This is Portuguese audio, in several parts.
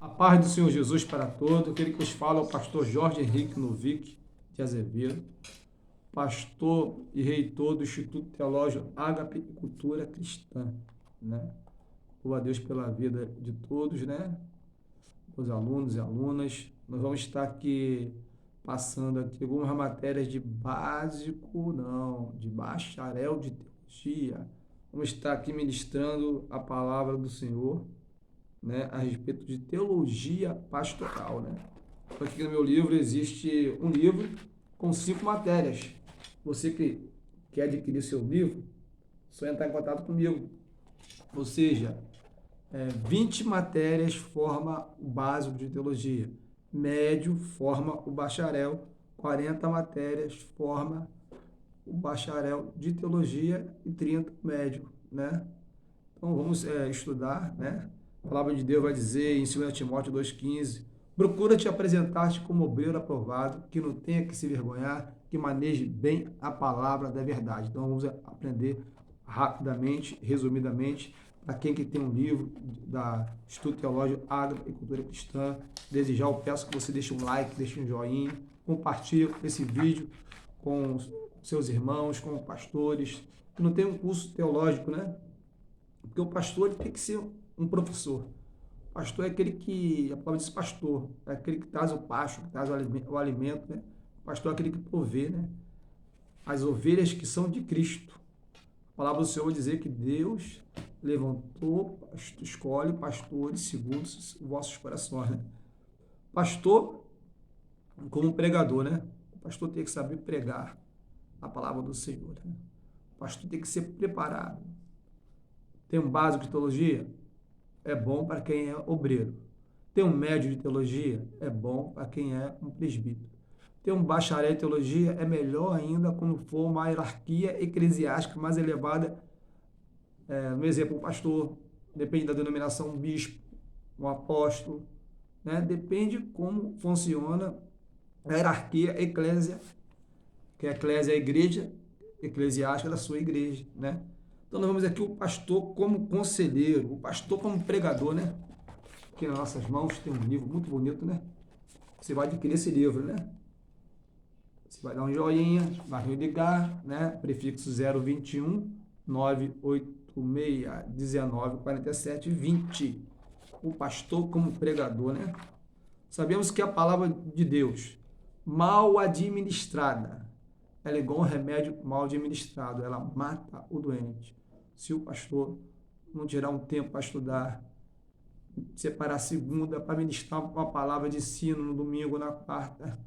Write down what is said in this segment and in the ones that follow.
A paz do Senhor Jesus para todos. Aquele que vos fala é o pastor Jorge Henrique Novick de Azevedo, pastor e reitor do Instituto Teológico Ágape e Cultura Cristã, né? Louvo a Deus pela vida de todos, né? Os alunos e alunas. Nós vamos estar aqui passando aqui algumas matérias de básico, não, de bacharel de teologia. Vamos estar aqui ministrando a palavra do Senhor, né, a respeito de teologia pastoral, né? Aqui no meu livro existe um livro com 5 matérias. Você que quer adquirir seu livro, só entrar em contato comigo. Ou seja, 20 matérias forma o básico de teologia, médio forma o bacharel, 40 matérias forma o bacharel de teologia e 30 médio, né? Então vamos estudar, né? A palavra de Deus vai dizer em 2 Timóteo 2,15: procura te apresentar-te como obreiro aprovado, que não tenha que se vergonhar, que maneje bem a palavra da verdade. Então vamos aprender rapidamente, resumidamente, para quem que tem um livro da Instituto Teológico Ágape e Cultura Cristã. Desde já eu peço que você deixe um like, deixe um joinha, compartilhe esse vídeo com seus irmãos, com pastores, que não tem um curso teológico, né? Porque o pastor ele tem que ser um professor. O pastor é aquele que, a palavra diz pastor, é aquele que traz o pasto, que traz o alimento, né? O pastor é aquele que provê, né? As ovelhas que são de Cristo. A palavra do Senhor vai dizer que Deus levantou, escolhe pastores segundo os vossos corações, né? Pastor como pregador, né? O pastor tem que saber pregar a palavra do Senhor, né? O pastor tem que ser preparado. Tem um básico de teologia? É bom para quem é obreiro. Tem um médio de teologia? É bom para quem é um presbítero. Ter um bacharel em teologia é melhor ainda quando for uma hierarquia eclesiástica mais elevada. No exemplo, um pastor, depende da denominação, um bispo, um apóstolo, né? Depende como funciona a hierarquia eclésia, que a eclésia é a igreja eclesiástica da sua igreja, né? Então nós vemos aqui o pastor como conselheiro, o pastor como pregador, né? Aqui nas nossas mãos tem um livro muito bonito, né? Você vai adquirir esse livro, né? Você vai dar um joinha, vai me ligar, né? Prefixo 021 986 19 47 20. O pastor como pregador, né? Sabemos que a palavra de Deus, mal administrada, ela é igual um remédio mal administrado, ela mata o doente. Se o pastor não tirar um tempo para estudar, separar a segunda para ministrar uma palavra de ensino no domingo, na quarta,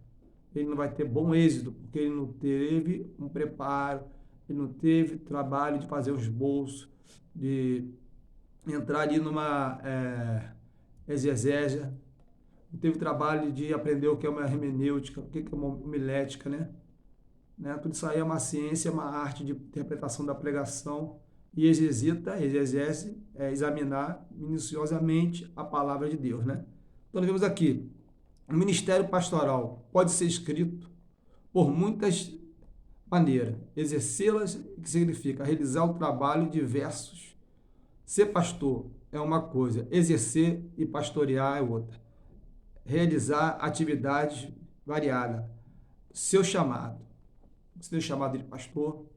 ele não vai ter bom êxito, porque ele não teve um preparo, ele não teve trabalho de fazer os bolsos, de entrar ali numa exegese, não teve trabalho de aprender o que é uma hermenêutica, o que é uma homilética, né? Tudo isso aí é uma ciência, uma arte de interpretação da pregação, e exegese, examinar minuciosamente a palavra de Deus, né? Então, nós vemos aqui, o ministério pastoral pode ser escrito por muitas maneiras. Exercê-las, que significa realizar o trabalho diversos. Ser pastor é uma coisa, exercer e pastorear é outra. Realizar atividades variadas. Seu chamado. Você tem o chamado de pastor,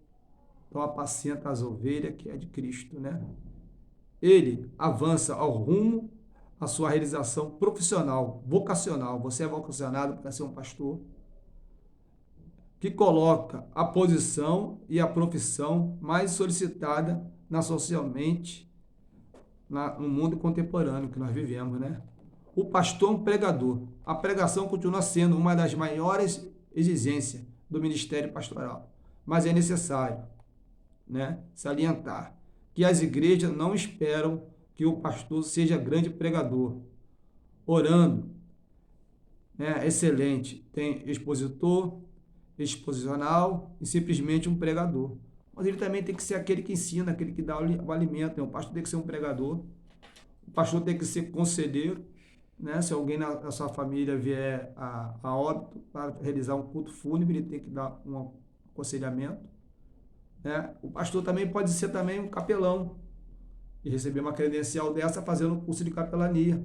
então apacenta as ovelhas que é de Cristo, né? Ele avança ao rumo à sua realização profissional, vocacional. Você é vocacionado para ser um pastor que coloca a posição e a profissão mais solicitada socialmente no mundo contemporâneo que nós vivemos, né? O pastor é um pregador. A pregação continua sendo uma das maiores exigências do ministério pastoral, mas é necessário, né, salientar que as igrejas não esperam que o pastor seja grande pregador, orando, né, excelente, tem expositor, exposicional e simplesmente um pregador, mas ele também tem que ser aquele que ensina, aquele que dá o alimento, né? O pastor tem que ser um pregador, o pastor tem que ser conselheiro, né? Se alguém na sua família vier a óbito para realizar um culto fúnebre, ele tem que dar um aconselhamento, né? O pastor também pode ser também um capelão e receber uma credencial dessa fazendo um curso de capelania.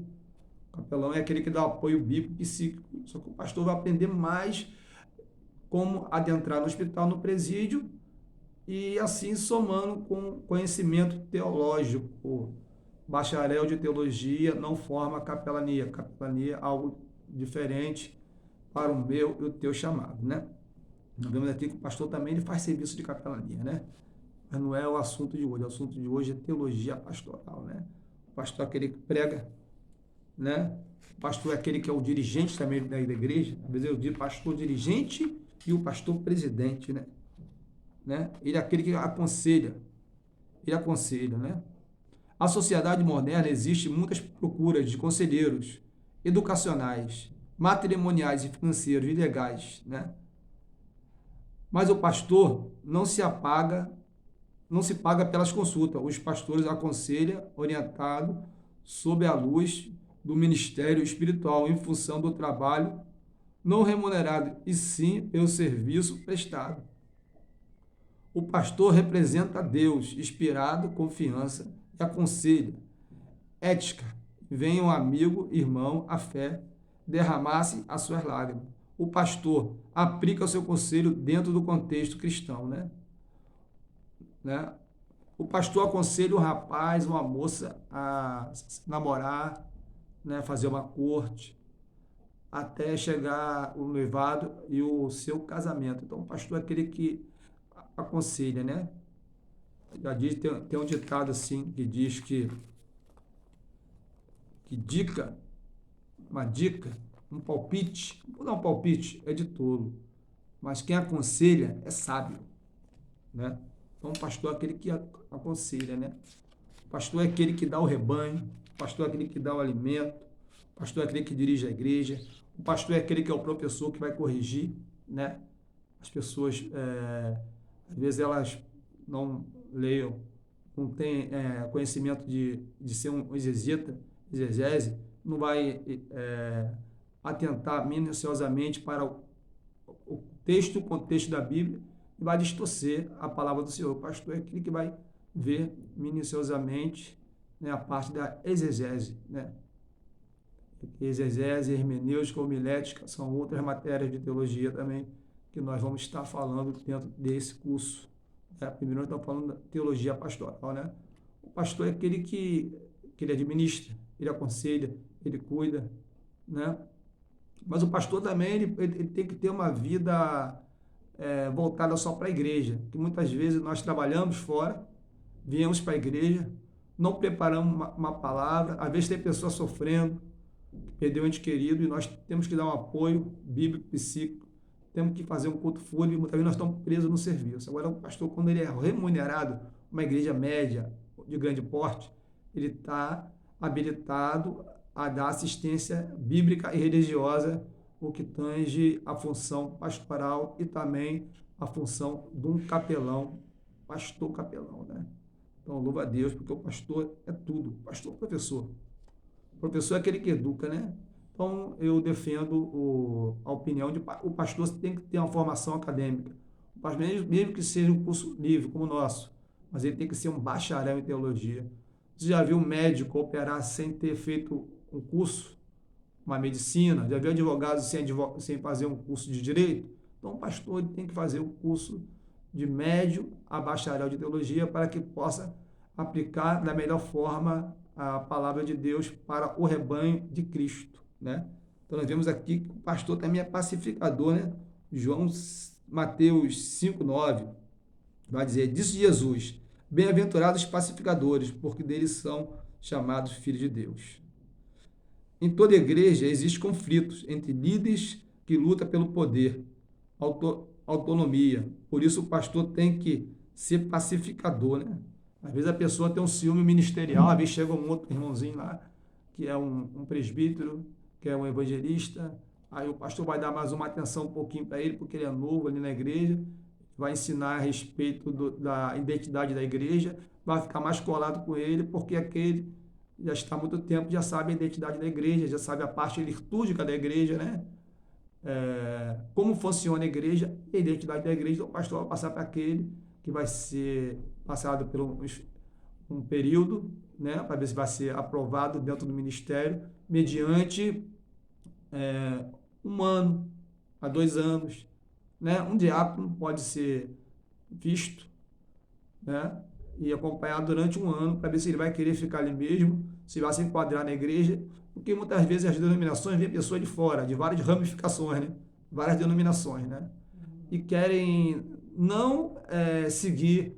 O capelão é aquele que dá apoio bíblico e psíquico. Só que o pastor vai aprender mais como adentrar no hospital, no presídio, e assim somando com conhecimento teológico. Bacharel de teologia não forma capelania. Capelania é algo diferente para o meu e o teu chamado, né? Nós vemos aqui que o pastor também ele faz serviço de capelania, né? Mas não é o assunto de hoje. O assunto de hoje é teologia pastoral, né? O pastor é aquele que prega, né? O pastor é aquele que é o dirigente também da igreja. Às vezes eu digo pastor dirigente e o pastor presidente, né? Ele é aquele que aconselha. Ele aconselha, né? A sociedade moderna existe muitas procuras de conselheiros educacionais, matrimoniais e financeiros e legais, né? Mas o pastor não se paga pelas consultas. Os pastores aconselham orientado sob a luz do ministério espiritual em função do trabalho não remunerado e sim pelo serviço prestado. O pastor representa Deus, inspirado, confiança e aconselha. Ética, venha um amigo, irmão, a fé, derramar-se as suas lágrimas. O pastor aplica o seu conselho dentro do contexto cristão, né? O pastor aconselha o rapaz, uma moça a namorar, né? Fazer uma corte, até chegar o noivado e o seu casamento. Então, o pastor é aquele que aconselha, né? Já diz, tem um ditado assim que diz que uma dica, um palpite, vou dar um palpite, é de tolo, mas quem aconselha é sábio, né? Então, o pastor é aquele que aconselha, né? O pastor é aquele que dá o rebanho, o pastor é aquele que dá o alimento, o pastor é aquele que dirige a igreja, o pastor é aquele que é o professor que vai corrigir, né? As pessoas, às vezes, elas não leiam, não têm conhecimento de ser um exegese, não vai atentar minuciosamente para o texto, o contexto da Bíblia, e vai distorcer a palavra do Senhor. O pastor é aquele que vai ver minuciosamente, né, a parte da exegese, né? Exegese, hermenêutica, homilética, são outras matérias de teologia também que nós vamos estar falando dentro desse curso. Primeiro nós estamos falando da teologia pastoral, né? O pastor é aquele que ele administra, ele aconselha, ele cuida, né? Mas o pastor também ele tem que ter uma vida voltada só para a igreja, que muitas vezes nós trabalhamos fora, viemos para a igreja, não preparamos uma palavra, às vezes tem pessoa sofrendo, perdeu um ente querido, e nós temos que dar um apoio bíblico, psíquico, temos que fazer um culto fúnebre, muitas vezes nós estamos presos no serviço. Agora, o pastor, quando ele é remunerado, uma igreja média, de grande porte, ele está habilitado a dar assistência bíblica e religiosa, o que tange a função pastoral e também a função de um capelão, pastor capelão, né? Então, louva a Deus, porque o pastor é tudo. Pastor, professor. O professor é aquele que educa, né? Então, eu defendo a opinião de o pastor tem que ter uma formação acadêmica. Mesmo que seja um curso livre, como o nosso, mas ele tem que ser um bacharel em teologia. Você já viu um médico operar sem ter feito um curso, uma medicina? Já viu advogado sem fazer um curso de direito? Então, o pastor ele tem que fazer um curso de médio a bacharel de teologia para que possa aplicar da melhor forma a palavra de Deus para o rebanho de Cristo, né? Então, nós vemos aqui que o pastor também é pacificador, né? Mateus 5,9 vai dizer, disse Jesus, bem-aventurados os pacificadores, porque deles são chamados filhos de Deus. Em toda igreja existem conflitos entre líderes que lutam pelo poder, autonomia. Por isso o pastor tem que ser pacificador, né? Às vezes a pessoa tem um ciúme ministerial, às vezes chega um outro irmãozinho lá, que é um presbítero, que é um evangelista, aí o pastor vai dar mais uma atenção um pouquinho para ele, porque ele é novo ali na igreja, vai ensinar a respeito da identidade da igreja, vai ficar mais colado com ele, porque aquele já está há muito tempo, já sabe a identidade da igreja, já sabe a parte litúrgica da igreja, né? Como funciona a igreja, a identidade da igreja, então o pastor vai passar para aquele que vai ser passado pelo um período, né, para ver se vai ser aprovado dentro do ministério, mediante 1 ano a 2 anos, né? Um diácono pode ser visto, né, e acompanhado durante 1 ano para ver se ele vai querer ficar ali mesmo, se vai se enquadrar na igreja, porque muitas vezes as denominações vêm pessoas de fora, de várias ramificações, né? Várias denominações, né? E querem não seguir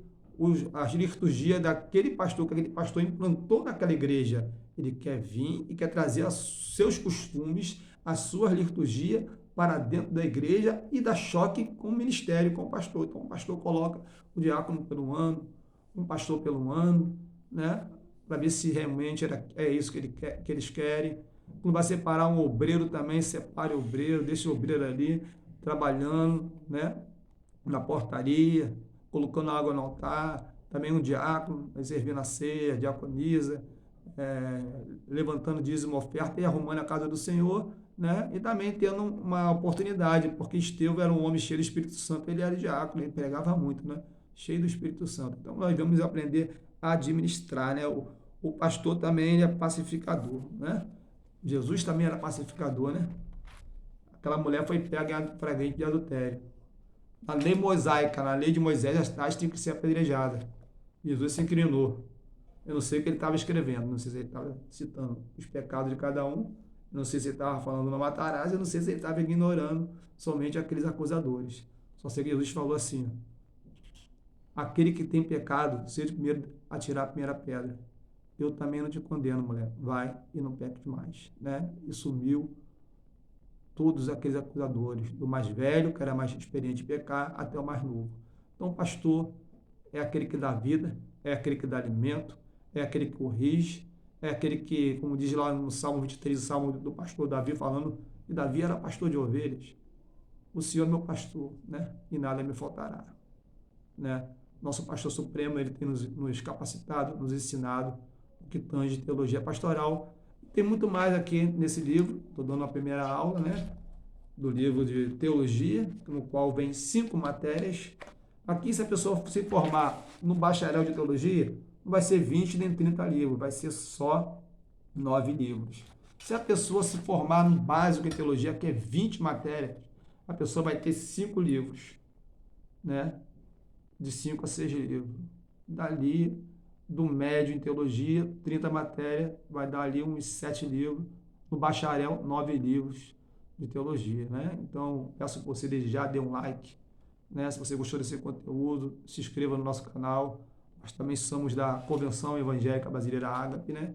as liturgias daquele pastor que aquele pastor implantou naquela igreja. Ele quer vir e quer trazer os seus costumes, as suas liturgias para dentro da igreja e dar choque com o ministério, com o pastor. Então o pastor coloca o diácono pelo ano, um pastor pelo ano, né? Para ver se realmente é isso que eles querem. Quando vai separar um obreiro também, separe o obreiro, deixe o obreiro ali trabalhando, né? Na portaria, colocando água no altar, também um diácono, servindo a ceia, diaconisa, levantando dízimo oferta e arrumando a casa do Senhor, né? E também tendo uma oportunidade, porque Estevão era um homem cheio do Espírito Santo, ele era diácono, ele pregava muito, né? Cheio do Espírito Santo. Então nós vamos aprender a administrar, né? O pastor também ele é pacificador, né? Jesus também era pacificador, né? Aquela mulher foi pega em flagrante de adultério. Na lei mosaica, na lei de Moisés, as tais tinham que ser apedrejadas. Jesus se inclinou. Eu não sei o que ele estava escrevendo, não sei se ele estava citando os pecados de cada um, não sei se ele estava falando não matarás, eu não sei se ele estava ignorando somente aqueles acusadores. Só sei que Jesus falou assim: aquele que tem pecado, seja o primeiro a tirar a primeira pedra. Eu também não te condeno, mulher. Vai e não peques mais. Né? E sumiu todos aqueles acusadores, do mais velho, que era mais experiente em pecar, até o mais novo. Então, o pastor é aquele que dá vida, é aquele que dá alimento, é aquele que corrige, é aquele que, como diz lá no Salmo 23, o Salmo do pastor Davi, falando que Davi era pastor de ovelhas. O Senhor é meu pastor, né? E nada me faltará. Né? Nosso pastor supremo, ele tem nos capacitado, nos ensinado o que tange teologia pastoral. Tem muito mais aqui nesse livro, estou dando a primeira aula, né? Do livro de teologia, no qual vem 5 matérias. Aqui, se a pessoa se formar no bacharel de teologia, não vai ser 20 nem 30 livros, vai ser só 9 livros. Se a pessoa se formar no básico em teologia, que é 20 matérias, a pessoa vai ter 5 livros, né? De 5 a 6 livros. Dali, do médio em teologia, 30 matérias, vai dar ali uns 7 livros. No bacharel, 9 livros de teologia, né? Então, peço que você desde já dê um like, né? Se você gostou desse conteúdo, se inscreva no nosso canal. Nós também somos da Convenção Evangélica Brasileira Ágape, né?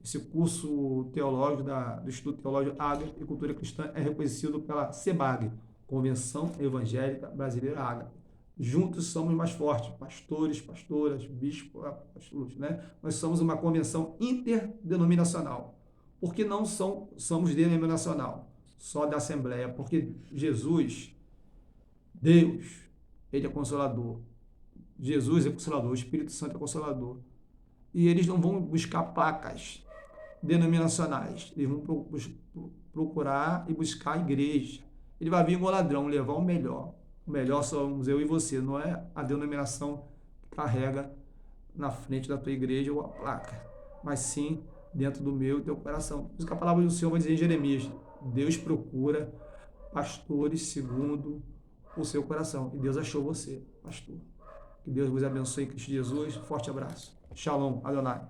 Esse curso teológico do Instituto Teológico Ágape e Cultura Cristã é reconhecido pela CEBAG, Convenção Evangélica Brasileira Ágape. Juntos somos mais fortes, pastores, pastoras, bispos, apóstolos, né? Nós somos uma convenção interdenominacional. Por que não somos denominacional? Só da Assembleia, porque Jesus, Deus, ele é consolador. Jesus é consolador, o Espírito Santo é consolador. E eles não vão buscar placas denominacionais, eles vão procurar e buscar a igreja. Ele vai vir como ladrão, levar o melhor. O melhor somos eu e você, não é a denominação que carrega na frente da tua igreja ou a placa, mas sim dentro do meu e teu coração. Por isso que a palavra do Senhor vai dizer em Jeremias: Deus procura pastores segundo o seu coração. E Deus achou você, pastor. Que Deus vos abençoe em Cristo Jesus. Forte abraço. Shalom, Adonai.